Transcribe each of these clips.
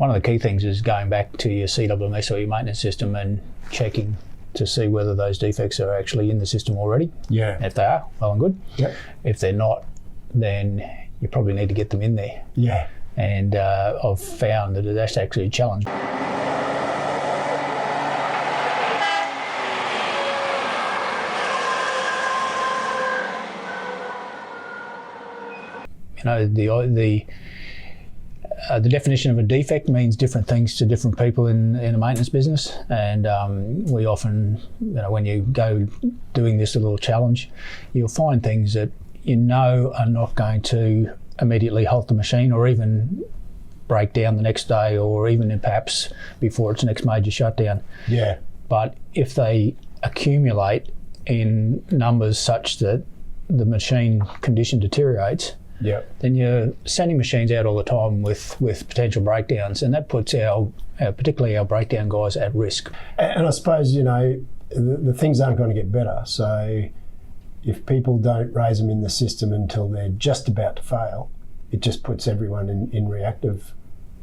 One of the key things is going back to your CMMS or your maintenance system and checking to see whether those defects are actually in the system already. Yeah. If they are, well and good. Yep. If they're not, then you probably need to get them in there. Yeah. And I've found that that's actually a challenge. You know, the definition of a defect means different things to different people in a maintenance business, and we often, you know, when you go doing this little challenge, you'll find things that you know are not going to immediately halt the machine or even break down the next day or even perhaps before its next major shutdown. Yeah. But if they accumulate in numbers such that the machine condition deteriorates, then you're sending machines out all the time with potential breakdowns, and that puts particularly our breakdown guys at risk. And I suppose, you know, the things aren't going to get better. So if people don't raise them in the system until they're just about to fail, it just puts everyone in reactive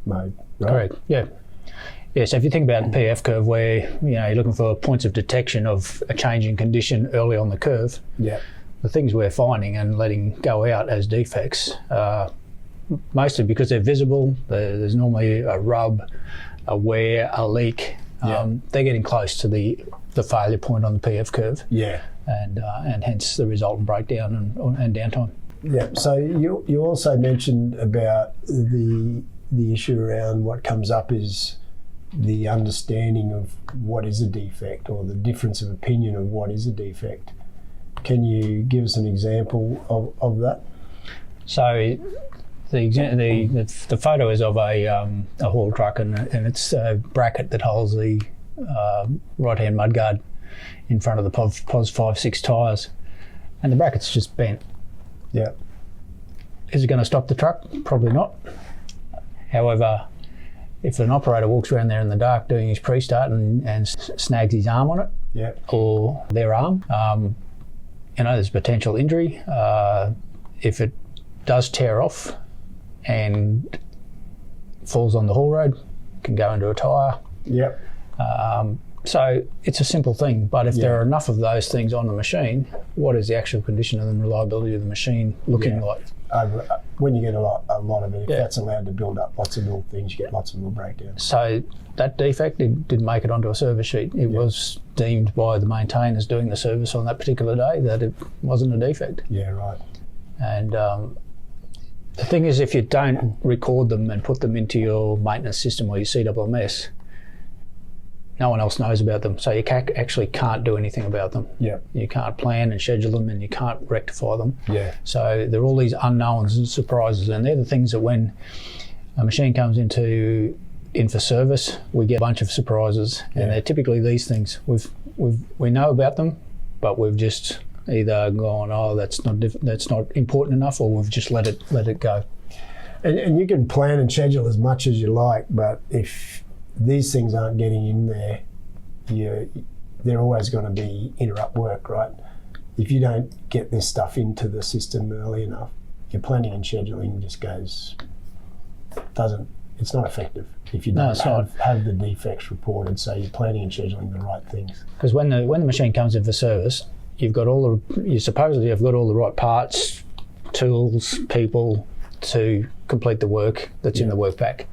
mode, right? Correct, yeah. Yeah, so if you think about the PF curve where, you know, you're looking for points of detection of a change in condition early on the curve, the things we're finding and letting go out as defects, mostly because they're visible, there's normally a rub, a wear, a leak. They're getting close to the failure point on the PF curve. Yeah. And hence the resultant breakdown and downtime. Yeah. So you also mentioned about the issue around what comes up is the understanding of what is a defect or the difference of opinion of what is a defect. Can you give us an example of that? So the photo is of a haul truck, and it's a bracket that holds the right-hand mudguard in front of the POS 5/6 tyres, and the bracket's just bent. Yeah. Is it going to stop the truck? Probably not. However, if an operator walks around there in the dark doing his pre-start and snags his arm on it, or their arm, you know, there's potential injury. If it does tear off and falls on the haul road, it can go into a tyre. Yep. So it's a simple thing, but if there are enough of those things on the machine, what is the actual condition and reliability of the machine looking like? When you get a lot of it, if that's allowed to build up lots of little things, you get lots of little breakdowns. So that defect didn't make it onto a service sheet. It was deemed by the maintainers doing the service on that particular day that it wasn't a defect. Yeah, right. And the thing is, if you don't record them and put them into your maintenance system or your CMMS, no one else knows about them, so you actually can't do anything about them. Yeah. You can't plan and schedule them, and you can't rectify them. Yeah. So there are all these unknowns and surprises, and they're the things that when a machine comes in for service, we get a bunch of surprises, and they're typically these things. We know about them, but we've just either gone, oh, that's not important enough, or we've just let it go. And you can plan and schedule as much as you like, but if these things aren't getting in there, they're always going to be interrupt work, right? If you don't get this stuff into the system early enough, your planning and scheduling just it's not effective if you don't have the defects reported, so you're planning and scheduling the right things. Because when the machine comes in for service, you supposedly have got all the right parts, tools, people to complete the work that's in the work pack.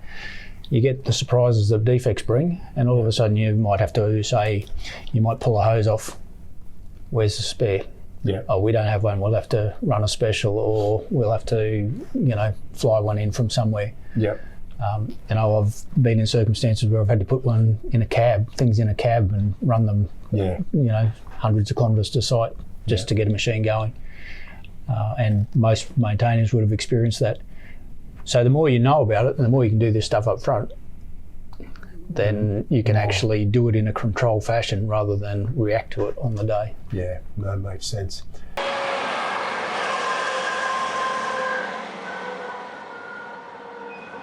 You get the surprises that defects bring, and all of a sudden you might have to say, you might pull a hose off. Where's the spare? Yeah. Oh, we don't have one. We'll have to run a special, or we'll have to, fly one in from somewhere. Yeah. I've been in circumstances where I've had to put things in a cab and run them, hundreds of kilometres to site just to get a machine going. And most maintainers would have experienced that. So the more you know about it, and the more you can do this stuff up front, then you can actually do it in a controlled fashion rather than react to it on the day. Yeah, that makes sense.